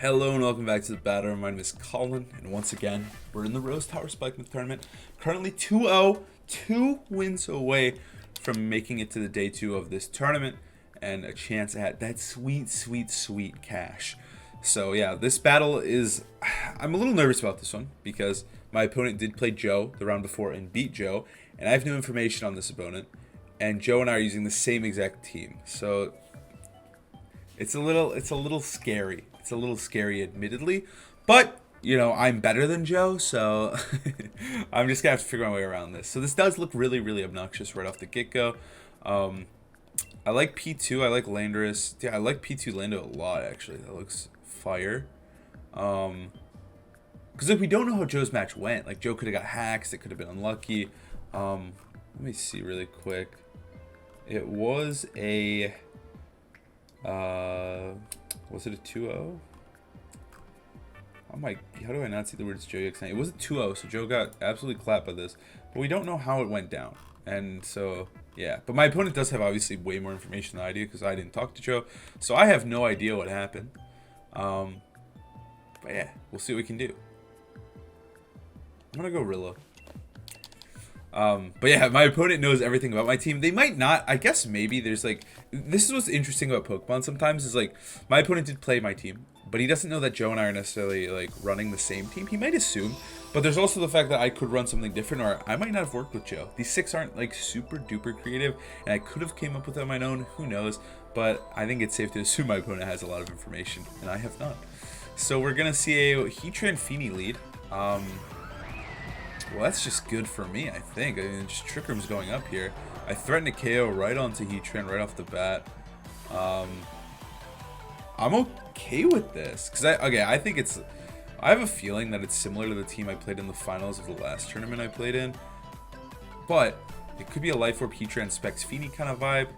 Hello and welcome back to the battle. My name is Colin, and once again, we're in the Rose Tower Spikemuth tournament. Currently 2-0, 2 wins away from making it to the day 2 of this tournament, and a chance at that sweet cash. So yeah, this battle is, I'm a little nervous about this one, because my opponent did play Joe the round before and beat Joe, and I have no information on this opponent, and Joe and I are using the same exact team. So it's a little scary. It's a little scary, admittedly, but you know I'm better than Joe, so I'm just gonna have to figure my way around this. So this does look really obnoxious right off the get-go. I like P2. I like Landorus. Yeah, I like P2 Lando a lot actually. That looks fire. Because like we don't know how Joe's match went. Like Joe could have got hacks. It could have been unlucky. Let me see really quick. It was a. Was it a 2-0? Oh my, how do I not see the words Joe X9? It was a 2-0, so Joe got absolutely clapped by this. But we don't know how it went down. And so, yeah. But my opponent does have obviously way more information than I do because I didn't talk to Joe. So I have no idea what happened. But yeah, we'll see what we can do. I'm going to go Rillo. But yeah, my opponent knows everything about my team. They might not. I guess maybe there's like, this is what's interesting about Pokemon sometimes is like, my opponent did play my team, but he doesn't know that Joe and I are necessarily like running the same team. He might assume, but there's also the fact that I could run something different, or I might not have worked with Joe. These 6 aren't like super duper creative, and I could have came up with it on my own. Who knows? But I think it's safe to assume my opponent has a lot of information, and I have not. So we're gonna see a Heatran Feeny lead. Well, that's just good for me, I think. I mean, just Trick Room's going up here. I threatened to KO right onto Heatran right off the bat. I'm okay with this. Because, I think it's... I have a feeling that it's similar to the team I played in the finals of the last tournament I played in. But it could be a Life Orb Heatran Specs Feeny kind of vibe.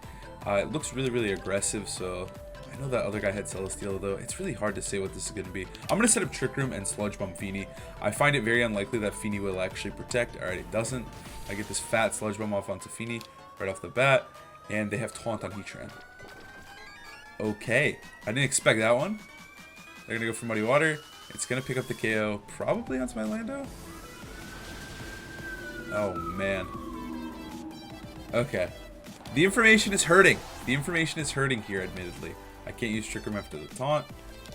It looks really aggressive, so... I know that other guy had Celesteal, though. It's really hard to say what this is going to be. I'm going to set up Trick Room and Sludge Bomb Feeny. I find it very unlikely that Feeny will actually protect. Alright, it doesn't. I get this fat Sludge Bomb off onto Feeny right off the bat. And they have Taunt on Heatran. Okay. I didn't expect that one. They're going to go for Muddy Water. It's going to pick up the KO. Probably onto my Lando. Oh, man. Okay. The information is hurting. The information is hurting here, admittedly. I can't use Trick Room after the taunt,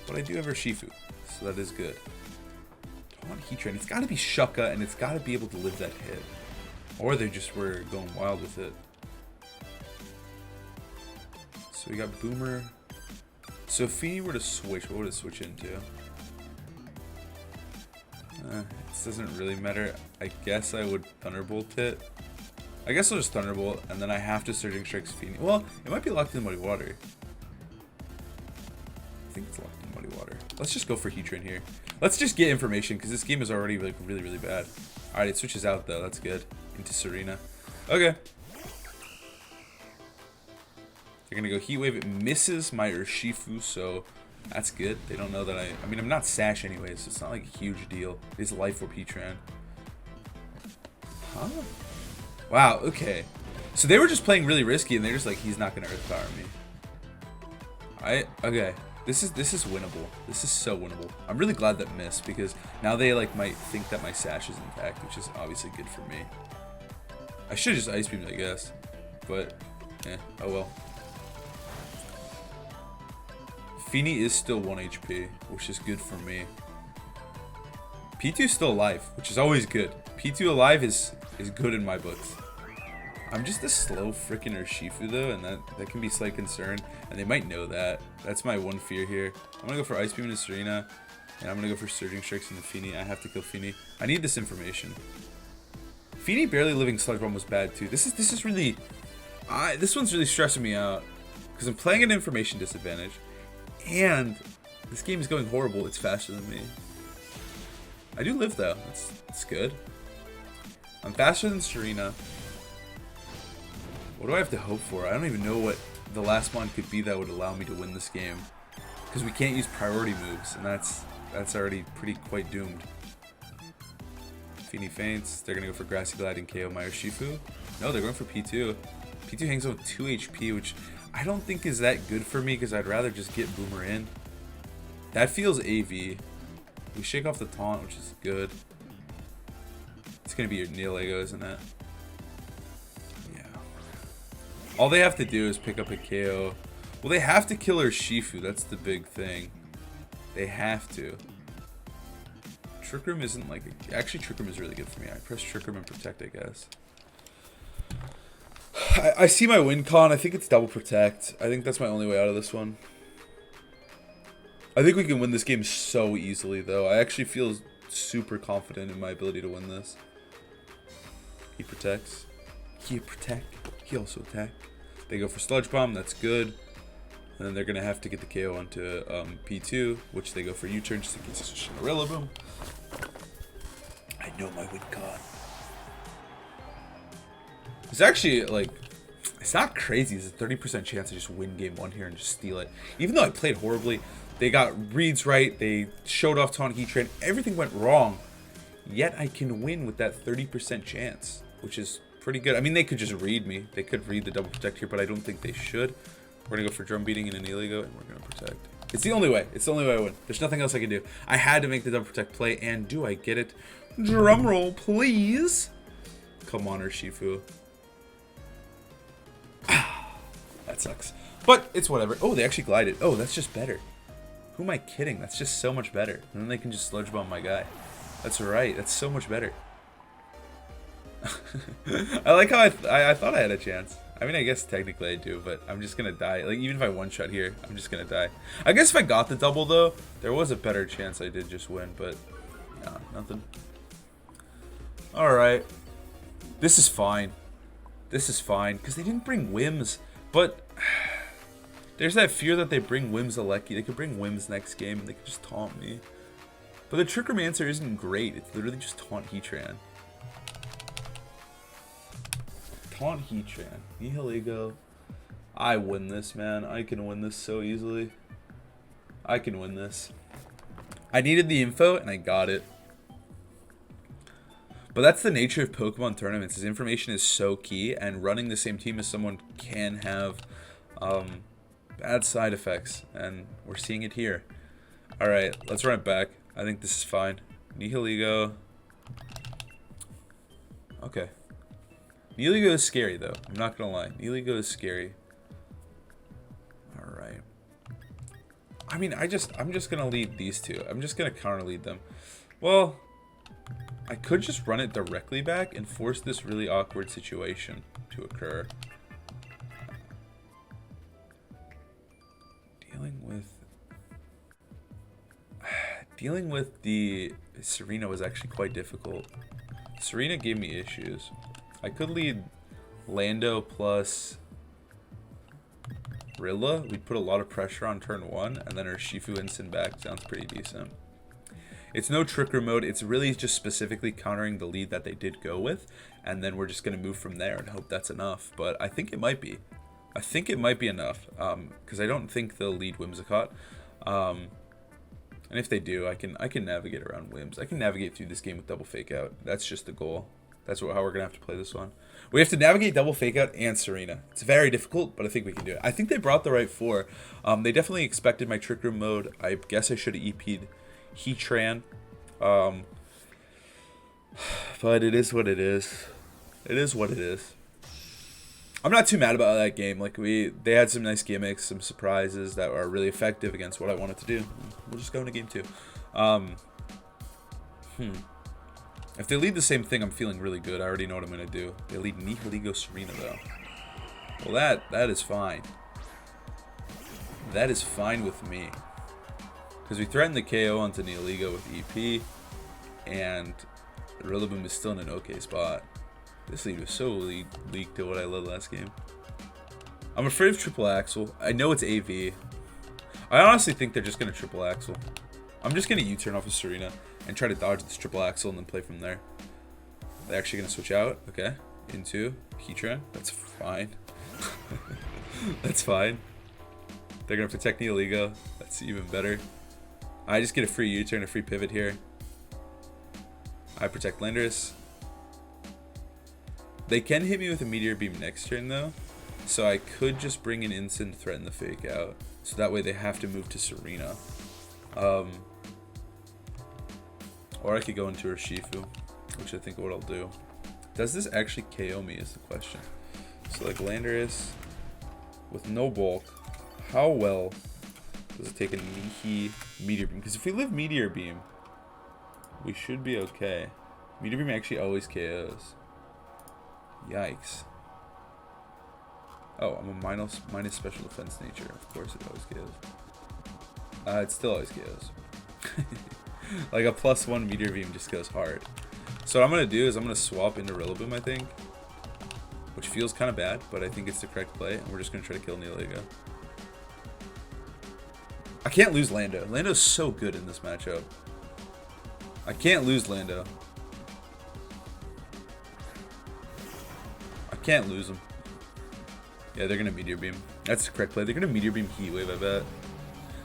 but I do have Urshifu, so that is good. Taunt Heatran. It's got to be Shucka, and it's got to be able to live that hit. Or they just were going wild with it. So we got Boomer. So if Feeny were to switch, what would it switch into? This doesn't really matter. I guess I would Thunderbolt it. I guess I'll just Thunderbolt, and then I have to Surging Strike's Feeny. Well, it might be locked in Muddy Water. I think it's locked in Muddy Water. Let's just go for Heatran here. Let's just get information, because this game is already like really bad. Alright, it switches out, though. That's good. Into Serena. Okay. They're going to go Heat Wave. It misses my Urshifu, so that's good. They don't know that I mean, I'm not Sash anyways, so it's not like a huge deal. It is Life Orb Heatran. Huh? Wow, okay. So they were just playing really risky, and they're just like, he's not going to Earth Power me. Okay. This is winnable. This is so winnable. I'm really glad that missed, because now they like might think that my Sash is intact, which is obviously good for me. I should just Ice Beam, I guess. But, oh well. Feeny is still 1 HP, which is good for me. P2 is still alive, which is always good. P2 alive is good in my books. I'm just a slow freaking Urshifu though, and that can be slight concern, and they might know that. That's my one fear here. I'm gonna go for Ice Beam into Serena, and I'm gonna go for Surging Strikes into Feeny. I have to kill Feeny. I need this information. Feeny barely living Sludge Bomb was bad too. This is really, this one's really stressing me out, because I'm playing at an information disadvantage, and this game is going horrible. It's faster than me. I do live though. That's good. I'm faster than Serena. What do I have to hope for? I don't even know what the last one could be that would allow me to win this game. Because we can't use priority moves, and that's already quite doomed. Feeny faints. They're going to go for Grassy Glide and KO my Urshifu. No, they're going for P2. P2 hangs on with 2 HP, which I don't think is that good for me, because I'd rather just get Boomer in. That feels AV. We shake off the taunt, which is good. It's gonna be your Neolego, isn't it? Yeah. All they have to do is pick up a KO. Well, they have to kill her Shifu. That's the big thing. They have to. Trick Room isn't like... Actually, Trick Room is really good for me. I press Trick Room and Protect, I guess. I see my win con. I think it's double Protect. I think that's my only way out of this one. I think we can win this game so easily, though. I actually feel super confident in my ability to win this. He protects. He protect. He also attack. They go for Sludge Bomb. That's good. And then they're going to have to get the KO onto P2, which they go for U-turn just in case it's a Rillaboom. I know my win con. It's actually, like, it's not crazy. It's a 30% chance to just win game 1 here and just steal it. Even though I played horribly, they got reads right, they showed off Taunt Heat Train, everything went wrong. Yet I can win with that 30% chance, which is pretty good. I mean, they could just read me. They could read the double protect here, but I don't think they should. We're going to go for Drum Beating and an Neolego, and we're going to protect. It's the only way. It's the only way I win. There's nothing else I can do. I had to make the double protect play, and do I get it? Drum roll, please. Come on, Urshifu. That sucks. But it's whatever. Oh, they actually glided. Oh, that's just better. Who am I kidding? That's just so much better. And then they can just Sludge Bomb my guy. That's right. That's so much better. I like how I thought I had a chance. I mean, I guess technically I do, but I'm just going to die. Like, even if I one-shot here, I'm just going to die. I guess if I got the double, though, there was a better chance I did just win, but nah, nothing. Alright. This is fine. This is fine, because they didn't bring Whims, but there's that fear that they bring Whims Aleki. They could bring Whims next game, and they could just taunt me. But the Trickermancer isn't great. It's literally just Taunt Heatran. Taunt Heatran. Nihilego. I win this, man. I can win this so easily. I can win this. I needed the info, and I got it. But that's the nature of Pokemon tournaments. Is information is so key, and running the same team as someone can have bad side effects, and we're seeing it here. All right, let's run it back. I think this is fine. Nihilego. Okay. Nihilego is scary, though. I'm not gonna lie. Nihilego is scary. All right. I mean, I'm just gonna lead these two. I'm just gonna counter lead them. Well, I could just run it directly back and force this really awkward situation to occur. Dealing with the Serena was actually quite difficult. Serena gave me issues. I could lead Lando plus Rilla. We'd put a lot of pressure on turn 1, and then her Shifu instant back sounds pretty decent. It's no Tricker mode. It's really just specifically countering the lead that they did go with, and then we're just going to move from there and hope that's enough. But I think it might be. I think it might be enough, because I don't think they'll lead Whimsicott. And if they do, I can navigate around Whims. I can navigate through this game with double fake out. That's just the goal. That's how we're going to have to play this one. We have to navigate double fake out and Serena. It's very difficult, but I think we can do it. I think they brought the right 4. They definitely expected my Trick Room mode. I guess I should have EP'd Heatran. But it is what it is. It is what it is. I'm not too mad about that game. Like, they had some nice gimmicks, some surprises that are really effective against what I wanted to do. We'll just go into game 2. If they lead the same thing, I'm feeling really good. I already know what I'm going to do. They lead Nihilego Serena, though. Well, that is fine. That is fine with me. Because we threatened the KO onto Nihilego with EP, and Rillaboom is still in an okay spot. This lead was so leaked to what I led last game. I'm afraid of Triple Axel. I know it's AV. I honestly think they're just going to Triple Axel. I'm just going to U-turn off of Serena and try to dodge this Triple Axel and then play from there. They're actually going to switch out. Okay. Into Heatran. That's fine. That's fine. They're going to protect Nihilego. That's even better. I just get a free U-turn, a free pivot here. I protect Landorus. They can hit me with a Meteor Beam next turn, though. So I could just bring an instant, threaten the fake out. So that way they have to move to Serena. Or I could go into Urshifu, which I think what I'll do. Does this actually KO me is the question. So like Landorus with no bulk, how well does it take a Nihi Meteor Beam? Because if we live Meteor Beam, we should be okay. Meteor Beam actually always KOs. Yikes. Oh, I'm a minus special defense nature. Of course it always KOs. It still always KOs. Like a +1 Meteor Beam just goes hard. So what I'm going to do is I'm going to swap into Rillaboom, I think. Which feels kind of bad, but I think it's the correct play. And we're just going to try to kill Nihilego. I can't lose Lando. Lando's so good in this matchup. I can't lose Lando. I can't lose him. Yeah, they're going to Meteor Beam. That's the correct play. They're going to Meteor Beam Heat Wave, I bet.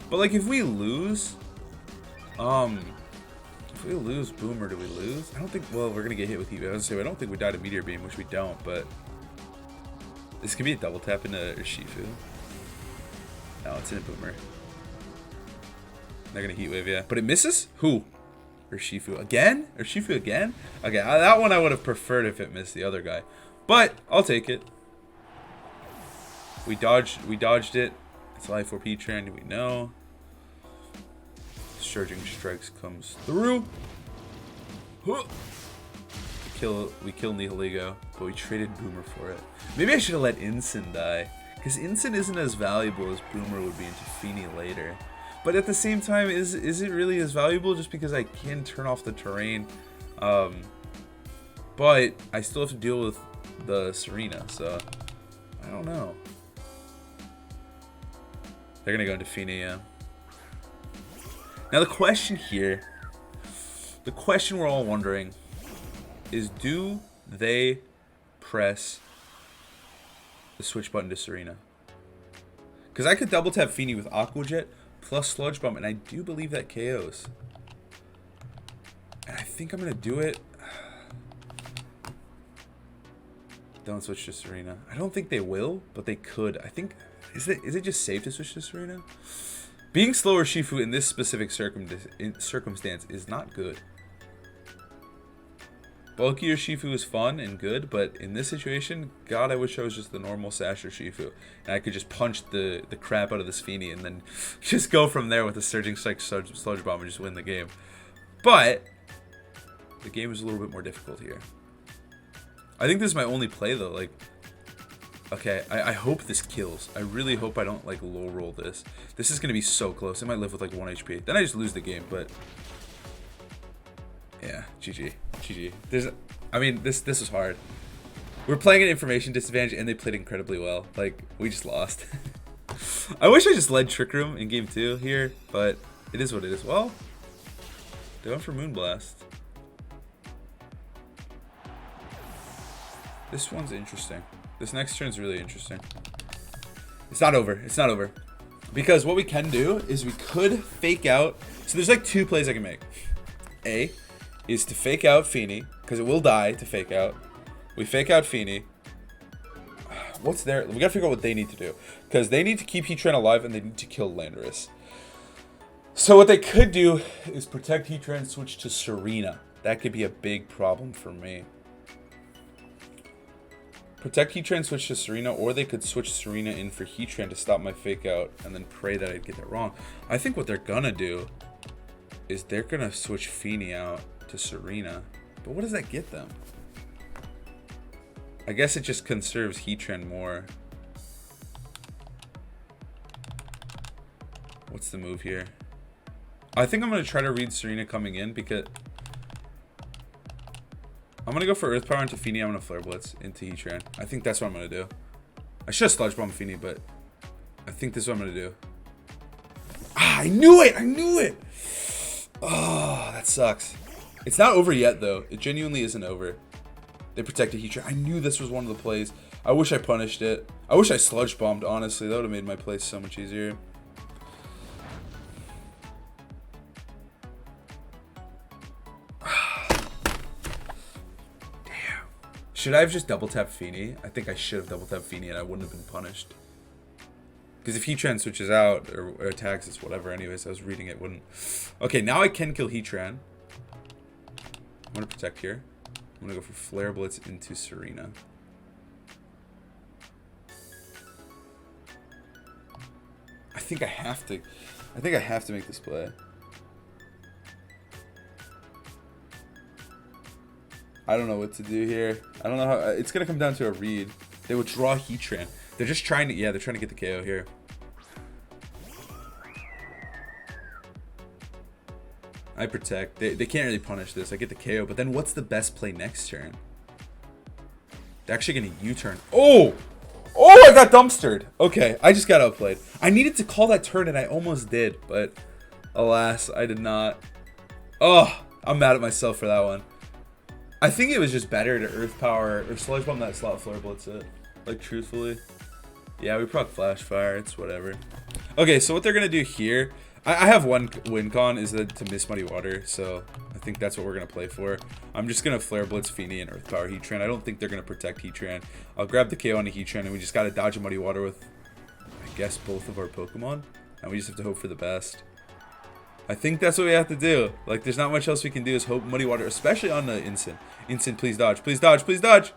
But like if we lose... If we lose Boomer, do we lose? I don't think... Well, we're going to get hit with Heat Wave. I was going to say, I don't think we died to Meteor Beam, which we don't, but... This could be a double tap into Urshifu. No, it's in a Boomer. They're going to Heat Wave, yeah. But it misses? Who? Urshifu. Again? Urshifu again? Okay, that one I would have preferred if it missed the other guy. But, I'll take it. We dodged it. It's Life or P-Trend, we know. Surging Strikes comes through. We kill Nihilego, but we traded Boomer for it. Maybe I should have let Incin die, because Incin isn't as valuable as Boomer would be into Feeny later. But at the same time, is it really as valuable just because I can turn off the terrain? But I still have to deal with the Serena, so I don't know. They're gonna go into Feeny, yeah. Now the question here, the question we're all wondering is, do they press the switch button to Serena? Because I could double tap Feeny with Aqua Jet plus Sludge Bomb, and I do believe that KOs. And I think I'm going to do it. Don't switch to Serena. I don't think they will, but they could. I think, is it just safe to switch to Serena? Being slower Shifu in this specific circumstance is not good. Bulkier Shifu is fun and good, but in this situation, God, I wish I was just the normal Sasher Shifu. And I could just punch the crap out of this Feeny and then just go from there with a Surging Strike Sludge Bomb and just win the game. But the game is a little bit more difficult here. I think this is my only play, though. Like, okay, I hope this kills. I really hope I don't, like, low roll this. This is going to be so close. I might live with, like, 1 HP. Then I just lose the game, but... Yeah, GG. GG. I mean, this is hard. We're playing at information disadvantage, and they played incredibly well. Like, we just lost. I wish I just led Trick Room in Game 2 here, but it is what it is. Well, they went for Moonblast. This one's interesting. This next turn's really interesting. It's not over. It's not over. Because what we can do is we could fake out. So there's like 2 plays I can make. A is to fake out Feeny, because it will die to fake out. We fake out Feeny. What's their... We gotta figure out what they need to do. Because they need to keep Heatran alive and they need to kill Landorus. So what they could do is protect Heatran and switch to Serena. That could be a big problem for me. Protect Heatran, switch to Serena, or they could switch Serena in for Heatran to stop my fake out and then pray that I'd get that wrong. I think what they're gonna do is they're gonna switch Feeny out to Serena. But what does that get them? I guess it just conserves Heatran more. What's the move here? I think I'm gonna try to read Serena coming in because... I'm going to go for Earth Power into Feeny. I'm going to Flare Blitz into Heatran. I think that's what I'm going to do. I should have Sludge Bomb Feeny, but I think this is what I'm going to do. Ah, I knew it! I knew it! Oh, that sucks. It's not over yet, though. It genuinely isn't over. They protected Heatran. I knew this was one of the plays. I wish I punished it. I wish I Sludge Bombed, honestly. That would have made my play so much easier. Should I have just double tapped Feeny? I think I should have double tapped Feeny and I wouldn't have been punished. Because if Heatran switches out or attacks, it's whatever. Anyways, I was reading it wouldn't. Okay, now I can kill Heatran. I'm gonna protect here. I'm gonna go for Flare Blitz into Serena. I think I have to. I think I have to make this play. I don't know what to do here. I don't know how. It's gonna come down to a read. They would draw Heatran. They're just trying to. Yeah, they're trying to get the KO here. I protect. They can't really punish this. I get the KO, but then what's the best play next turn? They're actually gonna U-turn. Oh! Oh, I got dumpstered. Okay, I just got outplayed. I needed to call that turn, and I almost did, but alas, I did not. Oh, I'm mad at myself for that one. I think it was just better to Earth Power or Sludge Bomb that slot Flare Blitz it. Like, truthfully. Yeah, we proc Flash Fire. It's whatever. Okay, so what they're going to do here, I have one win con, is that to miss Muddy Water, so I think that's what we're going to play for. I'm just going to Flare Blitz Feeny and Earth Power Heatran. I don't think they're going to protect Heatran. I'll grab the KO on the Heatran, and we just got to dodge a Muddy Water with, I guess, both of our Pokemon. And we just have to hope for the best. I think that's what we have to do. Like, there's not much else we can do is hope Muddy Water, especially on the Instant. Instant, please dodge. Please dodge. Please dodge.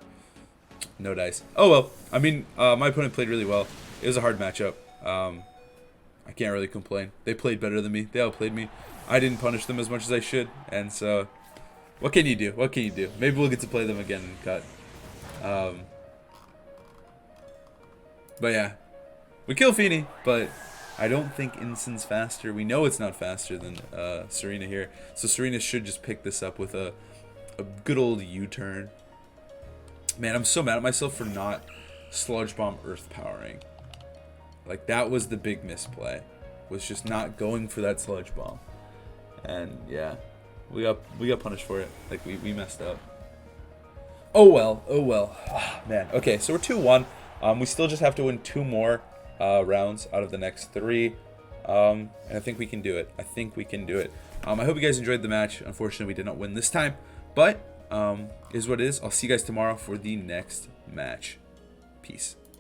No dice. Oh, well. I mean, my opponent played really well. It was a hard matchup. I can't really complain. They played better than me. They outplayed me. I didn't punish them as much as I should. And so, what can you do? What can you do? Maybe we'll get to play them again in cut. But yeah. We kill Feeny, but I don't think Instant's faster. We know it's not faster than Serena here. So Serena should just pick this up with a good old U-turn. Man, I'm so mad at myself for not Sludge Bomb Earth Powering. Like, that was the big misplay. Was just not going for that Sludge Bomb. And yeah, we got punished for it. Like, we messed up. Oh well, oh well. Oh, man. Okay, so we're 2-1. We still just have to win 2 more rounds out of the next 3. And I think we can do it. I think we can do it. I hope you guys enjoyed the match. Unfortunately, we did not win this time. But is what it is. I'll see you guys tomorrow for the next match. Peace.